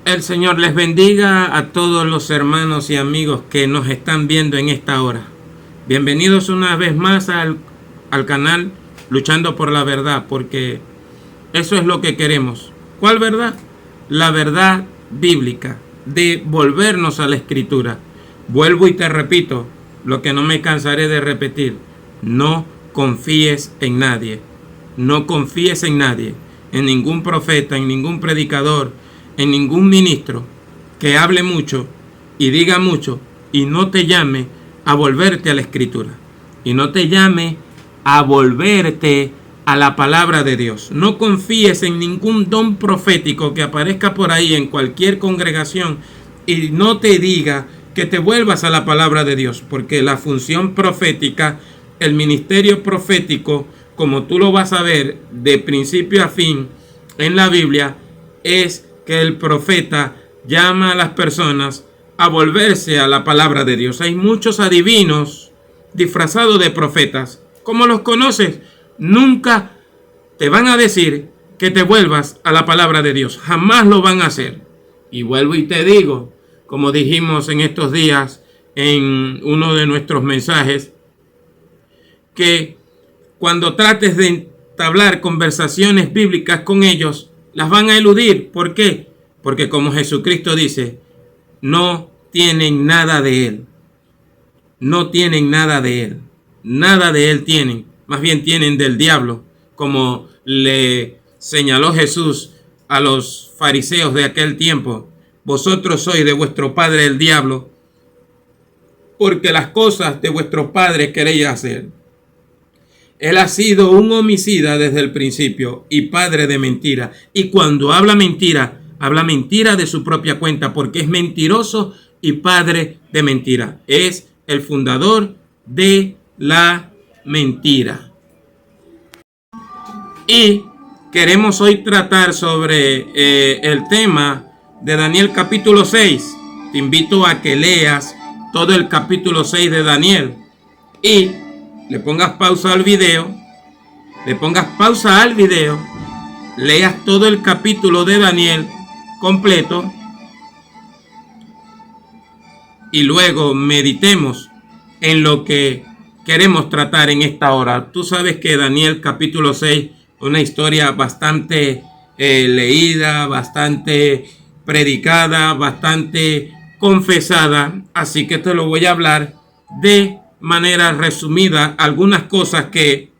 El Señor les bendiga a todos los hermanos y amigos que nos están viendo en esta hora. Bienvenidos una vez más al canal Luchando por la Verdad, porque eso es lo que queremos. ¿Cuál verdad? La verdad bíblica, de volvernos a la Escritura. Vuelvo y te repito, lo que no me cansaré de repetir: no confíes en nadie. No confíes en nadie, en ningún profeta, en ningún predicador, en ningún ministro que hable mucho y diga mucho y no te llame a volverte a la Escritura y no te llame a volverte a la palabra de Dios. No confíes en ningún don profético que aparezca por ahí en cualquier congregación y no te diga que te vuelvas a la palabra de Dios, porque la función profética, el ministerio profético, como tú lo vas a ver de principio a fin en la Biblia, es que el profeta llama a las personas a volverse a la palabra de Dios. Hay muchos adivinos disfrazados de profetas. ¿Cómo los conoces? Nunca te van a decir que te vuelvas a la palabra de Dios. Jamás lo van a hacer. Y vuelvo y te digo, como dijimos en estos días en uno de nuestros mensajes, que cuando trates de entablar conversaciones bíblicas con ellos, las van a eludir. ¿Por qué? Porque como Jesucristo dice, no tienen nada de Él. No tienen nada de Él. Nada de Él tienen. Más bien tienen del diablo, como le señaló Jesús a los fariseos de aquel tiempo. Vosotros sois de vuestro padre el diablo, porque las cosas de vuestro padre queréis hacer. Él ha sido un homicida desde el principio y padre de mentira. Y cuando habla mentira de su propia cuenta, porque es mentiroso y padre de mentira. Es el fundador de la mentira. Y queremos hoy tratar sobre el tema de Daniel capítulo 6. Te invito a que leas todo el capítulo 6 de Daniel y le pongas pausa al video, leas todo el capítulo de Daniel completo y luego meditemos en lo que queremos tratar en esta hora. Tú sabes que Daniel capítulo 6, una historia bastante leída, bastante predicada, bastante confesada, así que te lo voy a hablar de manera resumida, algunas cosas que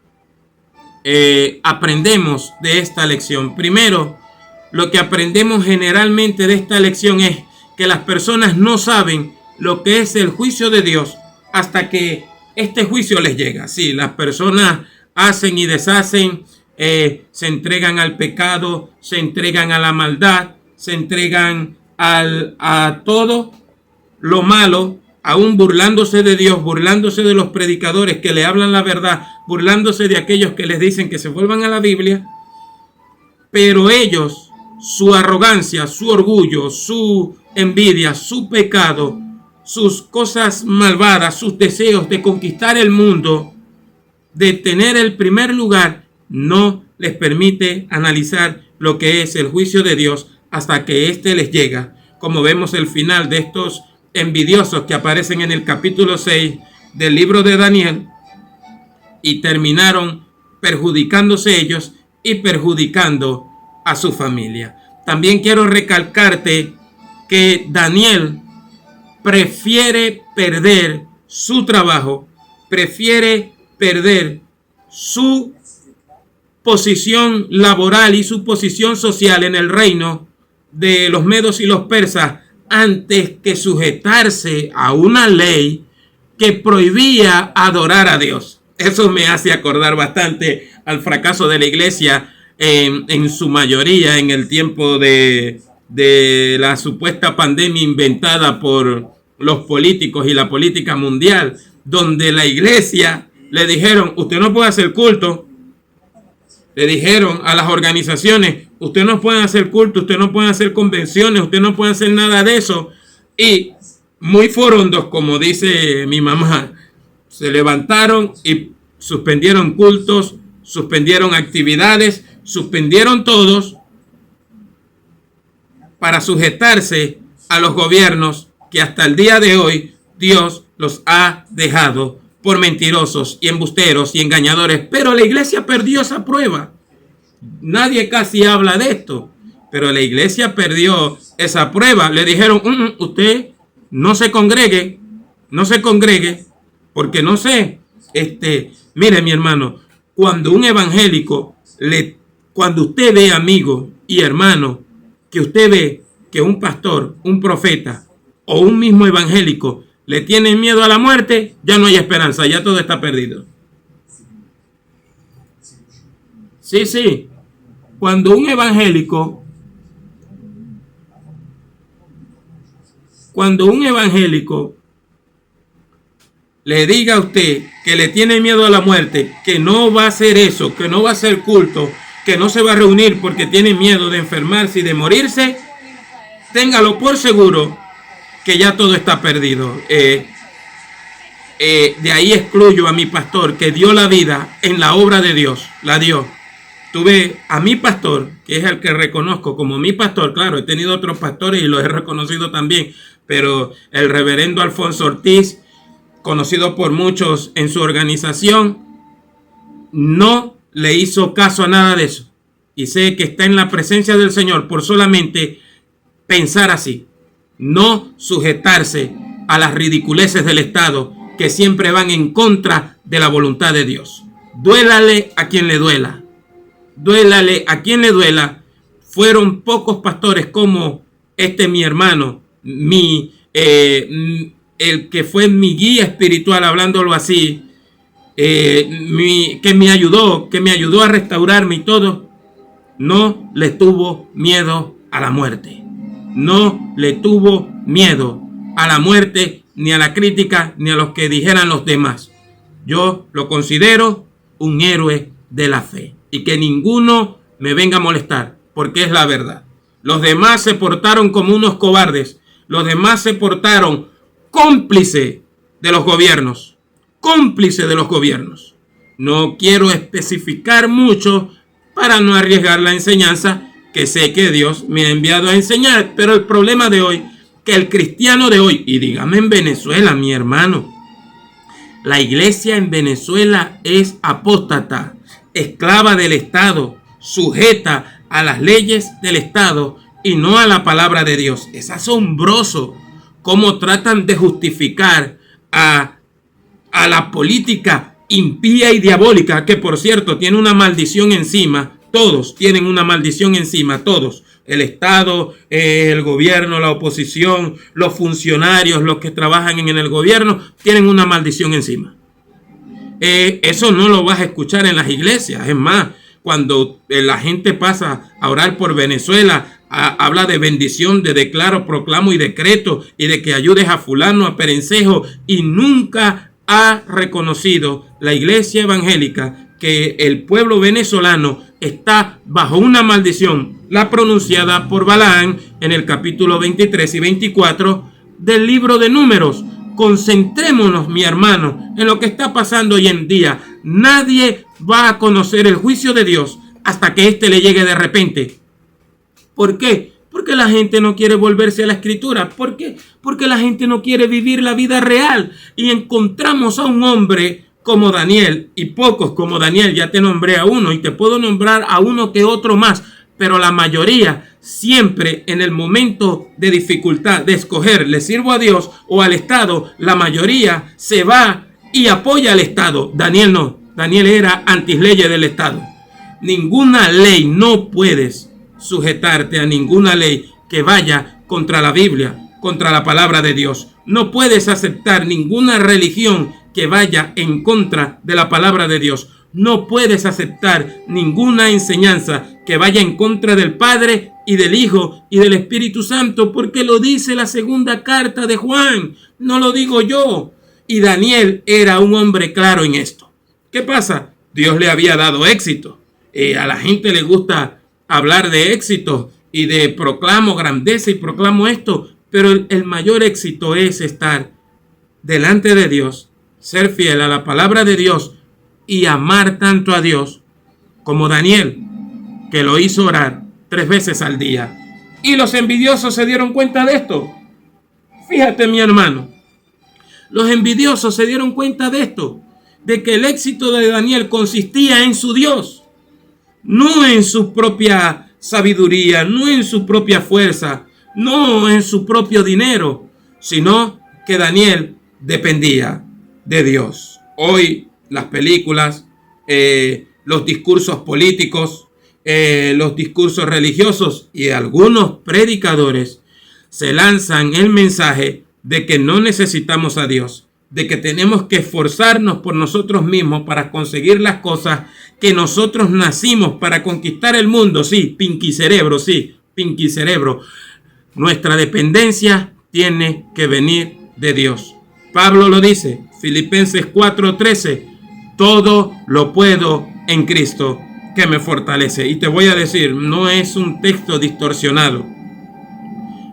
aprendemos de esta lección. Primero, lo que aprendemos generalmente de esta lección es que las personas no saben lo que es el juicio de Dios hasta que este juicio les llega. Sí, las personas hacen y deshacen, se entregan al pecado, se entregan a la maldad, se entregan a todo lo malo, aún burlándose de Dios, burlándose de los predicadores que le hablan la verdad, burlándose de aquellos que les dicen que se vuelvan a la Biblia. Pero ellos, su arrogancia, su orgullo, su envidia, su pecado, sus cosas malvadas, sus deseos de conquistar el mundo, de tener el primer lugar, no les permite analizar lo que es el juicio de Dios hasta que éste les llega. Como vemos el final de estos envidiosos que aparecen en el capítulo 6 del libro de Daniel, y terminaron perjudicándose ellos y perjudicando a su familia. También quiero recalcarte que Daniel prefiere perder su trabajo, prefiere perder su posición laboral y su posición social en el reino de los medos y los persas, antes que sujetarse a una ley que prohibía adorar a Dios. Eso me hace acordar bastante al fracaso de la iglesia en su mayoría en el tiempo de la supuesta pandemia inventada por los políticos y la política mundial, donde la iglesia le dijeron: usted no puede hacer culto. Le dijeron a las organizaciones: usted no puede hacer culto, usted no puede hacer convenciones, usted no puede hacer nada de eso. Y muy forondos, como dice mi mamá, se levantaron y suspendieron cultos, suspendieron actividades, suspendieron todos para sujetarse a los gobiernos que hasta el día de hoy Dios los ha dejado por mentirosos y embusteros y engañadores. Pero la iglesia perdió esa prueba. Nadie casi habla de esto, pero la iglesia perdió esa prueba. Le dijeron, usted no se congregue, porque no sé, mire mi hermano, cuando un evangélico, cuando usted ve, amigo y hermano, que usted ve que un pastor, un profeta o un mismo evangélico le tiene miedo a la muerte, ya no hay esperanza, ya todo está perdido. Sí. Cuando un evangélico le diga a usted que le tiene miedo a la muerte, que no va a hacer eso, que no va a hacer culto, que no se va a reunir porque tiene miedo de enfermarse y de morirse, téngalo por seguro que ya todo está perdido. De ahí excluyo a mi pastor que dio la vida en la obra de Dios, la dio. Tuve a mi pastor, que es el que reconozco como mi pastor. Claro, he tenido otros pastores y los he reconocido también, pero el reverendo Alfonso Ortiz, conocido por muchos en su organización, no le hizo caso a nada de eso. Y sé que está en la presencia del Señor por solamente pensar así, no sujetarse a las ridiculeces del Estado que siempre van en contra de la voluntad de Dios. Duélale a quien le duela. Duélale a quien le duela. Fueron pocos pastores como mi hermano, el que fue mi guía espiritual, hablándolo así, que me ayudó a restaurarme y todo. No le tuvo miedo a la muerte. No le tuvo miedo a la muerte, ni a la crítica, ni a los que dijeran los demás. Yo lo considero un héroe de la fe. Y que ninguno me venga a molestar, porque es la verdad. Los demás se portaron como unos cobardes. Los demás se portaron cómplice de los gobiernos. Cómplice de los gobiernos. No quiero especificar mucho para no arriesgar la enseñanza que sé que Dios me ha enviado a enseñar. Pero el problema de hoy, que el cristiano de hoy, y dígame en Venezuela, mi hermano, la iglesia en Venezuela es apóstata, esclava del Estado, sujeta a las leyes del Estado y no a la palabra de Dios. Es asombroso cómo tratan de justificar a la política impía y diabólica, que por cierto tiene una maldición encima. Todos tienen una maldición encima, todos. El Estado, el gobierno, la oposición, los funcionarios, los que trabajan en el gobierno, tienen una maldición encima. Eso no lo vas a escuchar en las iglesias. Es más, cuando la gente pasa a orar por Venezuela, habla de bendición, de declaro, proclamo y decreto, y de que ayudes a fulano, a perencejo, y nunca ha reconocido la iglesia evangélica que el pueblo venezolano está bajo una maldición, la pronunciada por Balaán en el capítulo 23 y 24 del libro de Números. Concentrémonos, mi hermano, en lo que está pasando hoy en día. Nadie va a conocer el juicio de Dios hasta que éste le llegue de repente. ¿Por qué? Porque la gente no quiere volverse a la escritura. ¿Por qué? Porque la gente no quiere vivir la vida real. Y encontramos a un hombre como Daniel, y pocos como Daniel. Ya te nombré a uno y te puedo nombrar a uno que otro más, pero la mayoría siempre en el momento de dificultad de escoger, ¿le sirvo a Dios o al Estado? La mayoría se va y apoya al Estado. Daniel no. Daniel era antileyes del Estado. Ninguna ley, no puedes sujetarte a ninguna ley que vaya contra la Biblia, contra la palabra de Dios. No puedes aceptar ninguna religión que vaya en contra de la palabra de Dios. No puedes aceptar ninguna enseñanza que vaya en contra del Padre y del Hijo y del Espíritu Santo, porque lo dice la segunda carta de Juan, no lo digo yo. Y Daniel era un hombre claro en esto. ¿Qué pasa? Dios le había dado éxito. A la gente le gusta hablar de éxito y de proclamo grandeza y proclamo esto, pero el mayor éxito es estar delante de Dios, ser fiel a la palabra de Dios y amar tanto a Dios como Daniel, que lo hizo orar 3 veces al día. Y los envidiosos se dieron cuenta de esto. Fíjate, mi hermano. Los envidiosos se dieron cuenta de esto, de que el éxito de Daniel consistía en su Dios, no en su propia sabiduría, no en su propia fuerza, no en su propio dinero, sino que Daniel dependía de Dios. Hoy las películas, los discursos políticos, los discursos religiosos y algunos predicadores se lanzan el mensaje de que no necesitamos a Dios, de que tenemos que esforzarnos por nosotros mismos para conseguir las cosas, que nosotros nacimos para conquistar el mundo. Sí, pinky cerebro, sí, pinky cerebro. Nuestra dependencia tiene que venir de Dios. Pablo lo dice, Filipenses 4:13, todo lo puedo en Cristo que me fortalece. Y te voy a decir, no es un texto distorsionado,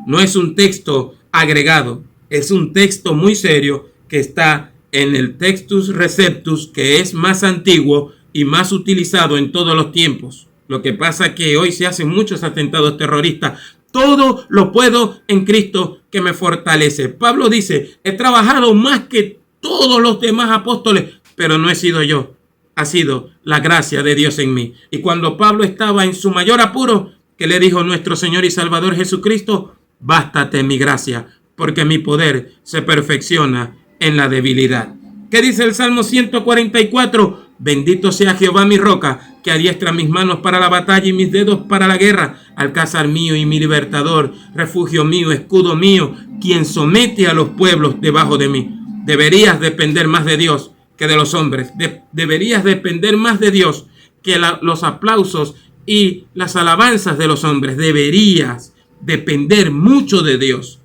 no es un texto agregado, es un texto muy serio que está en el Textus Receptus, que es más antiguo y más utilizado en todos los tiempos. Lo que pasa es que hoy se hacen muchos atentados terroristas. Todo lo puedo en Cristo que me fortalece. Pablo dice, he trabajado más que todos los demás apóstoles, pero no he sido yo. Ha sido la gracia de Dios en mí. Y cuando Pablo estaba en su mayor apuro, que le dijo nuestro Señor y Salvador Jesucristo, bástate mi gracia, porque mi poder se perfecciona en la debilidad. ¿Qué dice el Salmo 144? Bendito sea Jehová mi roca, que adiestra mis manos para la batalla y mis dedos para la guerra, alcázar mío y mi libertador, refugio mío, escudo mío, quien somete a los pueblos debajo de mí. Deberías depender más de Dios que de los hombres. Deberías depender más de Dios que los aplausos y las alabanzas de los hombres. Deberías depender mucho de Dios.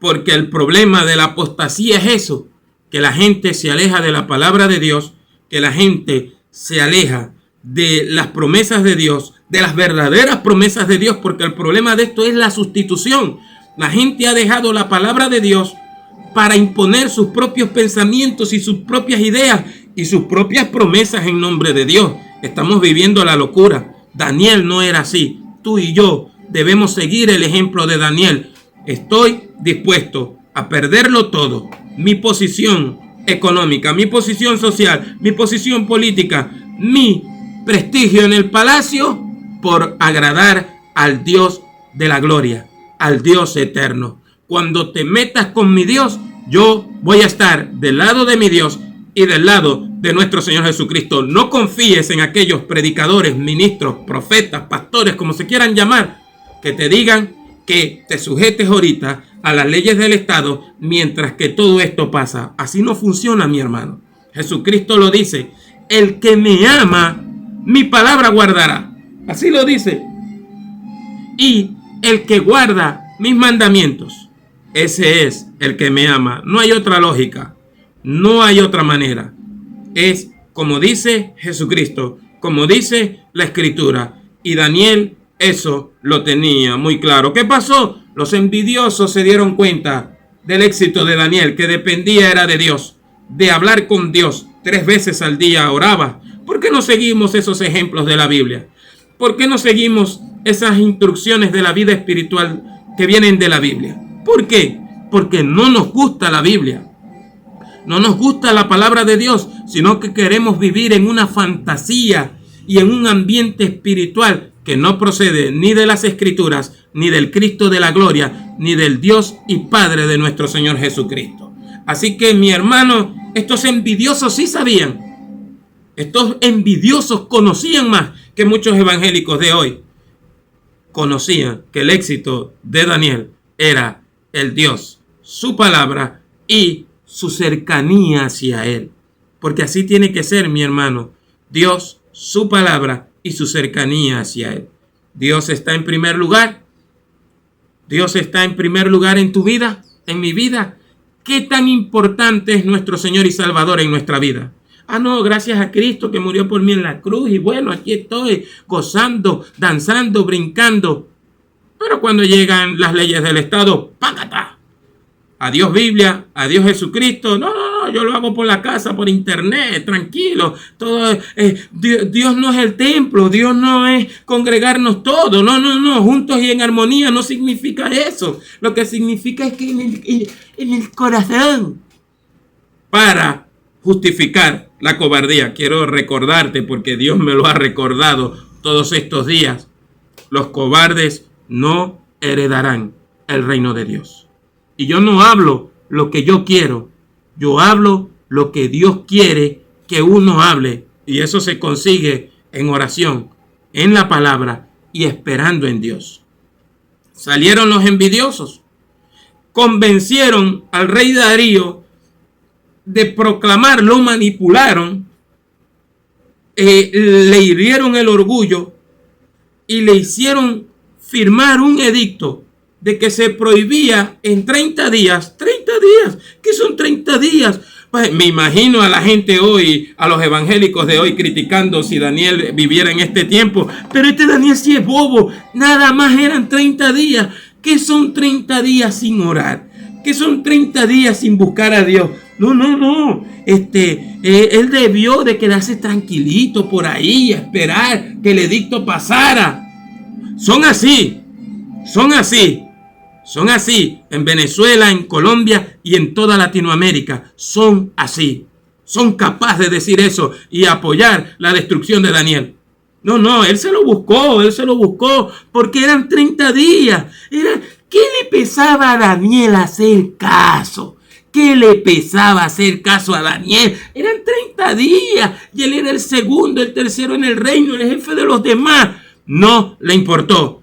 Porque el problema de la apostasía es eso, que la gente se aleja de la palabra de Dios, que la gente se aleja de las promesas de Dios, de las verdaderas promesas de Dios, porque el problema de esto es la sustitución. La gente ha dejado la palabra de Dios para imponer sus propios pensamientos y sus propias ideas y sus propias promesas en nombre de Dios. Estamos viviendo la locura. Daniel no era así. Tú y yo debemos seguir el ejemplo de Daniel. Estoy dispuesto a perderlo todo. Mi posición económica, mi posición social, mi posición política, mi prestigio en el palacio, por agradar al Dios de la gloria, al Dios eterno. Cuando te metas con mi Dios, yo voy a estar del lado de mi Dios y del lado de nuestro Señor Jesucristo. No confíes en aquellos predicadores, ministros, profetas, pastores, como se quieran llamar, que te digan que te sujetes ahorita a las leyes del Estado mientras que todo esto pasa. Así no funciona, mi hermano. Jesucristo lo dice, el que me ama, mi palabra guardará. Así lo dice. Y el que guarda mis mandamientos, ese es el que me ama. No hay otra lógica, no hay otra manera. Es como dice Jesucristo, como dice la Escritura. Y Daniel eso lo tenía muy claro. ¿Qué pasó? Los envidiosos se dieron cuenta del éxito de Daniel, que dependía era de Dios, de hablar con Dios. 3 veces al día oraba. ¿Por qué no seguimos esos ejemplos de la Biblia? ¿Por qué no seguimos esas instrucciones de la vida espiritual que vienen de la Biblia? ¿Por qué? Porque no nos gusta la Biblia. No nos gusta la palabra de Dios, sino que queremos vivir en una fantasía y en un ambiente espiritual que no procede ni de las Escrituras, ni del Cristo de la gloria, ni del Dios y Padre de nuestro Señor Jesucristo. Así que, mi hermano, estos envidiosos sí sabían. Estos envidiosos conocían más que muchos evangélicos de hoy. Conocían que el éxito de Daniel era el Dios, su palabra y su cercanía hacia Él. Porque así tiene que ser, mi hermano. Dios, su palabra y su cercanía hacia Él. Dios está en primer lugar. Dios está en primer lugar en tu vida, en mi vida. ¿Qué tan importante es nuestro Señor y Salvador en nuestra vida? Ah, no, gracias a Cristo que murió por mí en la cruz. Y bueno, aquí estoy gozando, danzando, brincando. Pero cuando llegan las leyes del Estado, ¡págata! Adiós Biblia, adiós Jesucristo. No, no, no, yo lo hago por la casa, por internet, tranquilo. Todo, Dios no es el templo, Dios no es congregarnos todos. No, no, no, juntos y en armonía no significa eso. Lo que significa es que en el corazón, para justificar la cobardía. Quiero recordarte, porque Dios me lo ha recordado todos estos días, los cobardes no heredarán el reino de Dios. Y yo no hablo lo que yo quiero, yo hablo lo que Dios quiere que uno hable. Y eso se consigue en oración, en la palabra y esperando en Dios. Salieron los envidiosos, convencieron al rey Darío de proclamar, lo manipularon, le hirieron el orgullo y le hicieron firmar un edicto de que se prohibía en 30 días, ¿qué son 30 días? Pues me imagino a la gente hoy, a los evangélicos de hoy criticando si Daniel viviera en este tiempo, pero este Daniel sí es bobo, nada más eran 30 días, ¿qué son 30 días sin orar? ¿Qué son 30 días sin buscar a Dios? No, no, no, él debió de quedarse tranquilito por ahí, esperar que el edicto pasara. Son así en Venezuela, en Colombia y en toda Latinoamérica. Son así. Son capaces de decir eso y apoyar la destrucción de Daniel. No, no, él se lo buscó porque eran 30 días. ¿Qué le pesaba a Daniel hacer caso? ¿Qué le pesaba hacer caso a Daniel? Eran 30 días y él era el segundo, el tercero en el reino, el jefe de los demás. No le importó.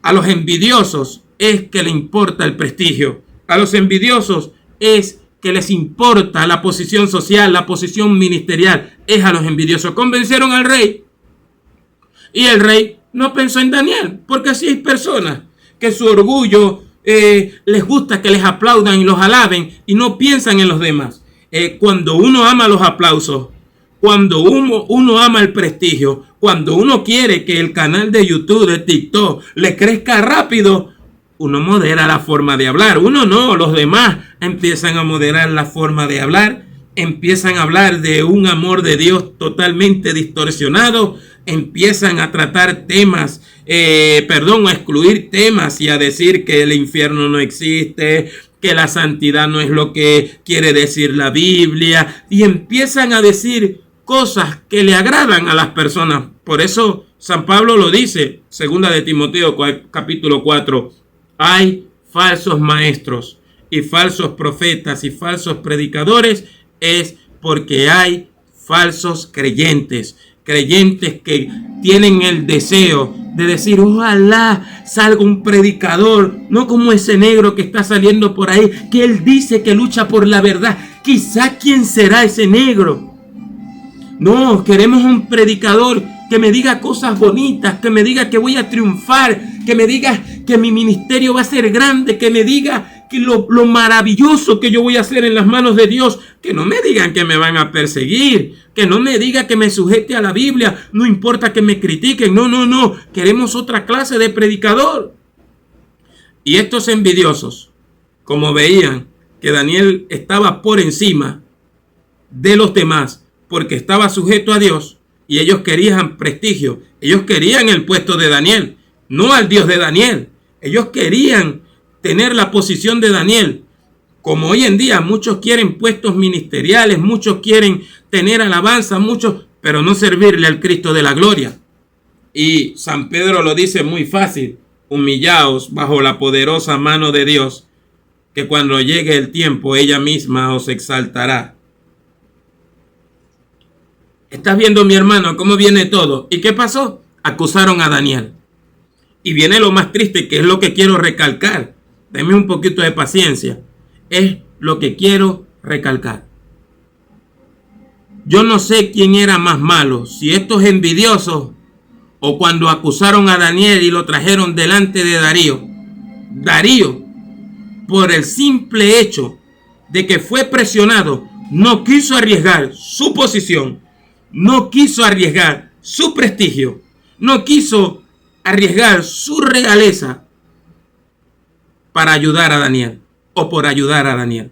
A los envidiosos es que le importa el prestigio. A los envidiosos es que les importa la posición social, la posición ministerial. Es a los envidiosos. Convencieron al rey. Y el rey no pensó en Daniel. Porque así hay personas que su orgullo les gusta que les aplaudan y los alaben y no piensan en los demás. Cuando uno ama los aplausos, cuando uno ama el prestigio, cuando uno quiere que el canal de YouTube, de TikTok, le crezca rápido, uno modera la forma de hablar. Uno no, los demás empiezan a moderar la forma de hablar, empiezan a hablar de un amor de Dios totalmente distorsionado, empiezan a tratar temas, a excluir temas y a decir que el infierno no existe, que la santidad no es lo que quiere decir la Biblia, y empiezan a decir cosas que le agradan a las personas. Por eso San Pablo lo dice, 2 de Timoteo capítulo 4, hay falsos maestros y falsos profetas y falsos predicadores, es porque hay falsos creyentes que tienen el deseo de decir, ojalá salga un predicador, no como ese negro que está saliendo por ahí, que él dice que lucha por la verdad. Quizá quién será ese negro. No, queremos un predicador que me diga cosas bonitas, que me diga que voy a triunfar, que me diga que mi ministerio va a ser grande, que me diga que lo maravilloso que yo voy a hacer en las manos de Dios, que no me digan que me van a perseguir, que no me diga que me sujete a la Biblia, no importa que me critiquen, no, queremos otra clase de predicador. Y estos envidiosos, como veían que Daniel estaba por encima de los demás, porque estaba sujeto a Dios, y ellos querían prestigio, ellos querían el puesto de Daniel, no al Dios de Daniel, ellos querían tener la posición de Daniel, como hoy en día muchos quieren puestos ministeriales, muchos quieren tener alabanza, muchos, pero no servirle al Cristo de la gloria. Y San Pedro lo dice muy fácil, humillaos bajo la poderosa mano de Dios, que cuando llegue el tiempo ella misma os exaltará. ¿Estás viendo, mi hermano, cómo viene todo? ¿Y qué pasó? Acusaron a Daniel. Y viene lo más triste, que es lo que quiero recalcar. Denme un poquito de paciencia. Es lo que quiero recalcar. Yo no sé quién era más malo, si estos envidiosos o cuando acusaron a Daniel y lo trajeron delante de Darío. Darío, por el simple hecho de que fue presionado, no quiso arriesgar su posición, no quiso arriesgar su prestigio, no quiso arriesgar su realeza para ayudar a Daniel. o por ayudar a Daniel.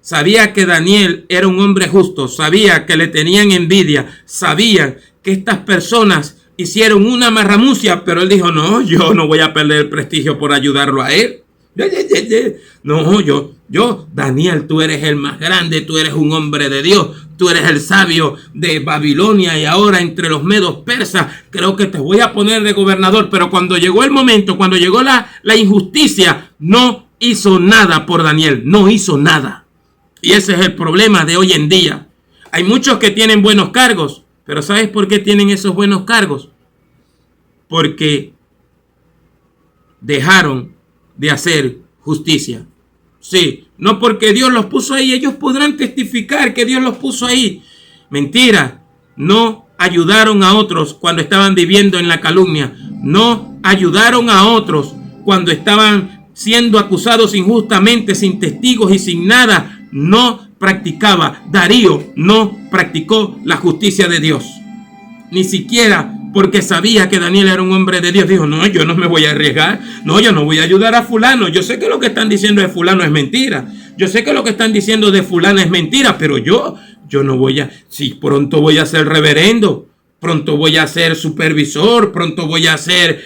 Sabía que Daniel era un hombre justo, sabía que le tenían envidia, sabían que estas personas hicieron una marramucia, pero él dijo, no, yo no voy a perder el prestigio por ayudarlo a él. No, yo, Daniel, tú eres el más grande, tú eres un hombre de Dios, tú eres el sabio de Babilonia y ahora entre los medos persas, creo que te voy a poner de gobernador. Pero cuando llegó el momento, cuando llegó la injusticia, no hizo nada por Daniel, no hizo nada. Y ese es el problema de hoy en día. Hay muchos que tienen buenos cargos, pero ¿sabes por qué tienen esos buenos cargos? Porque dejaron de hacer justicia. Sí, no porque Dios los puso ahí, ellos podrán testificar que Dios los puso ahí. Mentira, no ayudaron a otros cuando estaban viviendo en la calumnia, no ayudaron a otros cuando estaban siendo acusados injustamente, sin testigos y sin nada. No practicaba, Darío no practicó la justicia de Dios, ni siquiera porque sabía que Daniel era un hombre de Dios. Dijo, no, yo no me voy a arriesgar, no, yo no voy a ayudar a fulano. Yo sé que lo que están diciendo de fulano es mentira, yo sé que lo que están diciendo de fulana es mentira, pero yo no voy a, si pronto voy a ser reverendo, pronto voy a ser supervisor, pronto voy a ser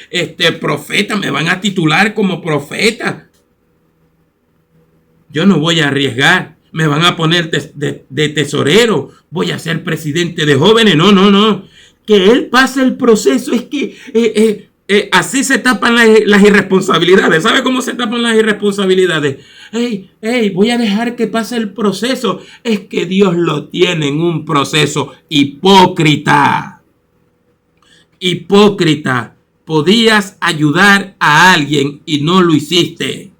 profeta, me van a titular como profeta. Yo no voy a arriesgar, me van a poner de tesorero, voy a ser presidente de jóvenes. No. Que él pase el proceso, es que así se tapan las irresponsabilidades. ¿Sabe cómo se tapan las irresponsabilidades? Voy a dejar que pase el proceso. Es que Dios lo tiene en un proceso. Hipócrita. Hipócrita. Podías ayudar a alguien y no lo hiciste.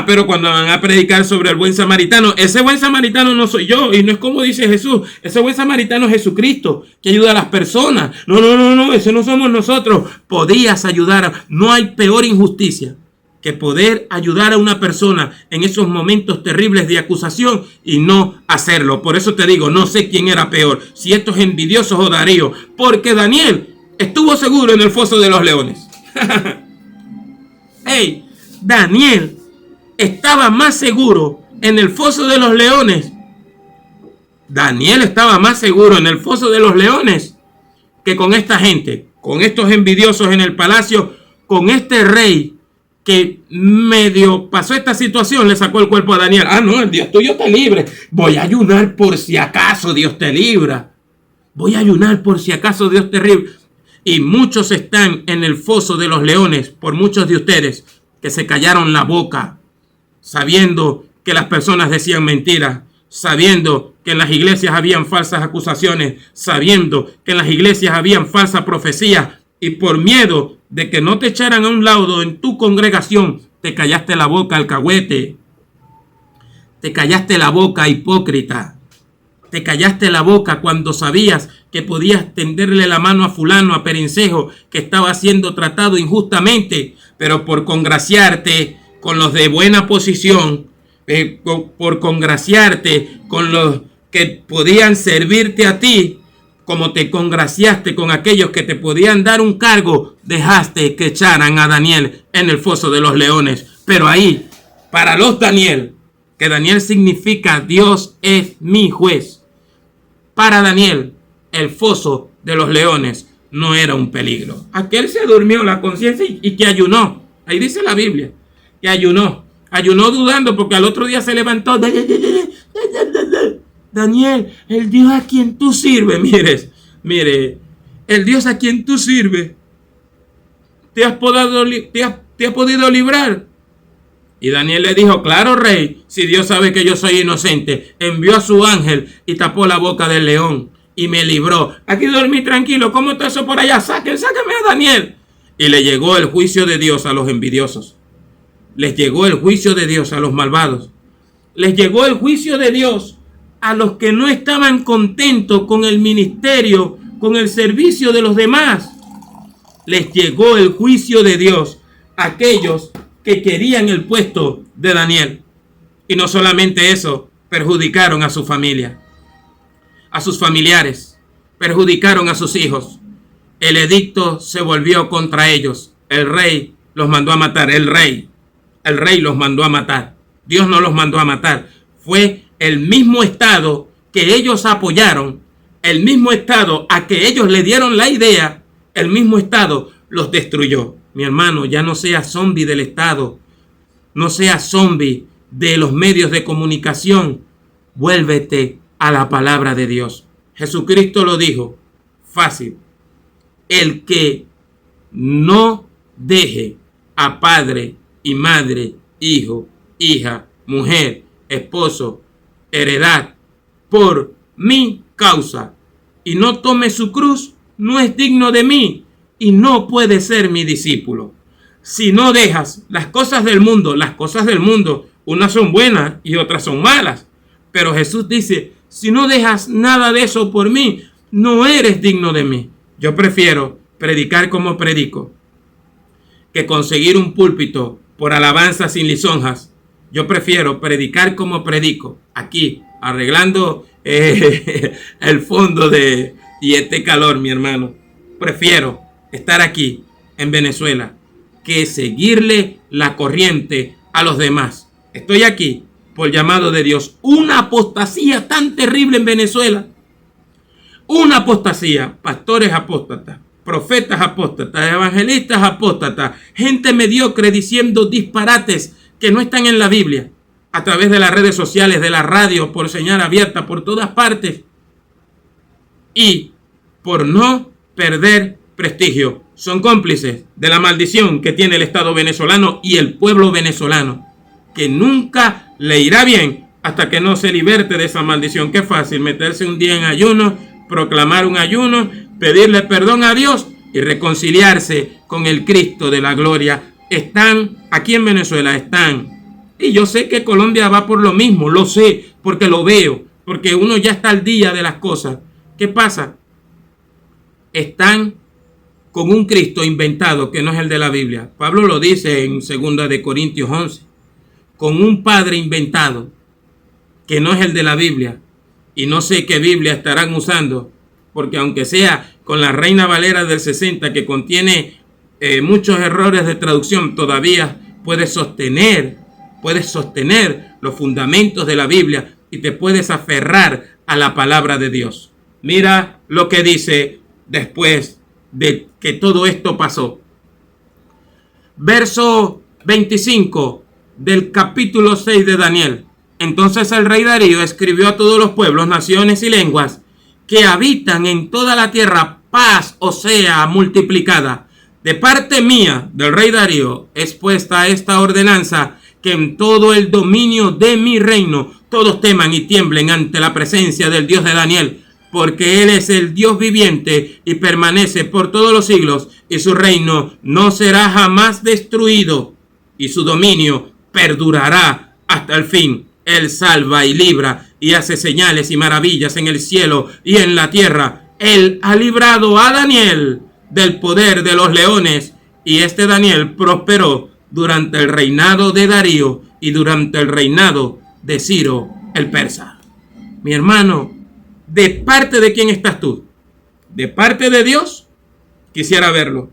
Pero cuando van a predicar sobre el buen samaritano, ese buen samaritano no soy yo, y no es como dice Jesús. Ese buen samaritano es Jesucristo, que ayuda a las personas. No, ese no somos nosotros. Podías ayudar. No hay peor injusticia que poder ayudar a una persona en esos momentos terribles de acusación y no hacerlo. Por eso te digo, no sé quién era peor, si estos envidiosos o Darío, porque Daniel estuvo seguro en el foso de los leones. Daniel estaba más seguro en el foso de los leones. Daniel estaba más seguro en el foso de los leones que con esta gente, con estos envidiosos en el palacio, con este rey que medio pasó esta situación, le sacó el cuerpo a Daniel. No, el Dios tuyo te libre. Voy a ayunar por si acaso Dios te libra. Voy a ayunar por si acaso Dios te libra. Y muchos están en el foso de los leones, por muchos de ustedes que se callaron la boca, sabiendo que las personas decían mentiras, sabiendo que en las iglesias habían falsas acusaciones, sabiendo que en las iglesias habían falsas profecías, y por miedo de que no te echaran a un laudo en tu congregación, te callaste la boca, alcahuete. Te callaste la boca, hipócrita. Te callaste la boca cuando sabías que podías tenderle la mano a fulano, a Perencejo, que estaba siendo tratado injustamente, pero por congraciarte con los de buena posición, por congraciarte con los que podían servirte a ti, como te congraciaste con aquellos que te podían dar un cargo, dejaste que echaran a Daniel en el foso de los leones. Pero ahí, para los Daniel, que Daniel significa Dios es mi juez, para Daniel, el foso de los leones no era un peligro. Aquel se durmió la conciencia y que ayunó. Ahí dice la Biblia que ayunó dudando, porque al otro día se levantó. Daniel, el Dios a quien tú sirves, mire, el Dios a quien tú sirves, te ha podido librar. Y Daniel le dijo, claro, rey, si Dios sabe que yo soy inocente, envió a su ángel y tapó la boca del león y me libró. Aquí dormí tranquilo. ¿Cómo está eso por allá? Sáqueme a Daniel. Y le llegó el juicio de Dios a los envidiosos. Les llegó el juicio de Dios a los malvados. Les llegó el juicio de Dios a los que no estaban contentos con el ministerio, con el servicio de los demás. Les llegó el juicio de Dios a aquellos que querían el puesto de Daniel. Y no solamente eso, perjudicaron a su familia, a sus familiares, perjudicaron a sus hijos. El edicto se volvió contra ellos. El rey los mandó a matar. El rey los mandó a matar. Dios no los mandó a matar. Fue el mismo Estado que ellos apoyaron, el mismo Estado a que ellos le dieron la idea, el mismo Estado los destruyó. Mi hermano, ya no seas zombie del Estado, no seas zombie de los medios de comunicación. Vuélvete a la palabra de Dios. Jesucristo lo dijo, fácil. El que no deje a padre y madre, hijo, hija, mujer, esposo, heredad, por mi causa, y no tome su cruz, no es digno de mí y no puede ser mi discípulo. Si no dejas las cosas del mundo, unas son buenas y otras son malas. Pero Jesús dice, si no dejas nada de eso por mí, no eres digno de mí. Yo prefiero predicar como predico que conseguir un púlpito por alabanza sin lisonjas. Yo prefiero predicar como predico, aquí, arreglando el fondo y este calor, mi hermano. Prefiero estar aquí, en Venezuela, que seguirle la corriente a los demás. Estoy aquí por llamado de Dios. Una apostasía tan terrible en Venezuela. Una apostasía. Pastores apóstatas, profetas apóstatas, evangelistas apóstatas, gente mediocre diciendo disparates que no están en la Biblia, a través de las redes sociales, de la radio, por señal abierta, por todas partes. Y por no perder prestigio, son cómplices de la maldición que tiene el Estado venezolano y el pueblo venezolano, que nunca le irá bien hasta que no se liberte de esa maldición. Qué fácil meterse un día en ayuno, proclamar un ayuno, pedirle perdón a Dios y reconciliarse con el Cristo de la gloria. Están aquí en Venezuela, y yo sé que Colombia va por lo mismo, lo sé, porque lo veo, porque uno ya está al día de las cosas. ¿Qué pasa? Están con un Cristo inventado que no es el de la Biblia. Pablo lo dice en 2 de Corintios 11, con un padre inventado que no es el de la Biblia. Y no sé qué Biblia estarán usando, porque aunque sea con la Reina Valera del 60, que contiene muchos errores de traducción, todavía puedes sostener los fundamentos de la Biblia y te puedes aferrar a la palabra de Dios. Mira lo que dice después de que todo esto pasó. Verso 25 del capítulo 6 de Daniel. Entonces el rey Darío escribió a todos los pueblos, naciones y lenguas que habitan en toda la tierra, paz o sea multiplicada. De parte mía, del rey Darío, es puesta esta ordenanza, que en todo el dominio de mi reino todos teman y tiemblen ante la presencia del Dios de Daniel, porque Él es el Dios viviente y permanece por todos los siglos, y su reino no será jamás destruido, y su dominio perdurará hasta el fin. Él salva y libra y hace señales y maravillas en el cielo y en la tierra. Él ha librado a Daniel del poder de los leones, y este Daniel prosperó durante el reinado de Darío y durante el reinado de Ciro el persa. Mi hermano, ¿de parte de quién estás tú? ¿De parte de Dios? Quisiera verlo.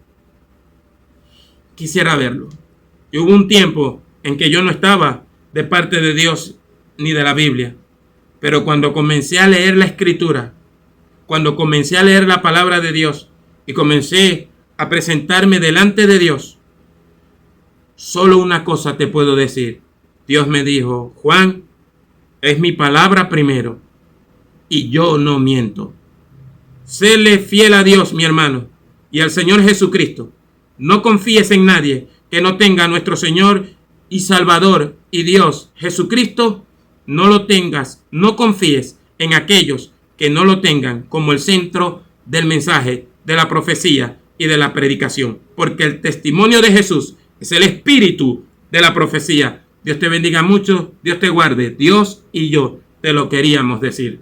Y hubo un tiempo en que yo no estaba de parte de Dios ni de la Biblia. Pero cuando comencé a leer la Escritura, cuando comencé a leer la palabra de Dios y comencé a presentarme delante de Dios, solo una cosa te puedo decir. Dios me dijo: Juan, es mi palabra primero y yo no miento. Séle fiel a Dios, mi hermano, y al Señor Jesucristo. No confíes en nadie que no tenga a nuestro Señor y Salvador y Dios Jesucristo. No lo tengas, no confíes en aquellos que no lo tengan como el centro del mensaje, de la profecía y de la predicación, porque el testimonio de Jesús es el espíritu de la profecía. Dios te bendiga mucho, Dios te guarde. Dios y yo te lo queríamos decir.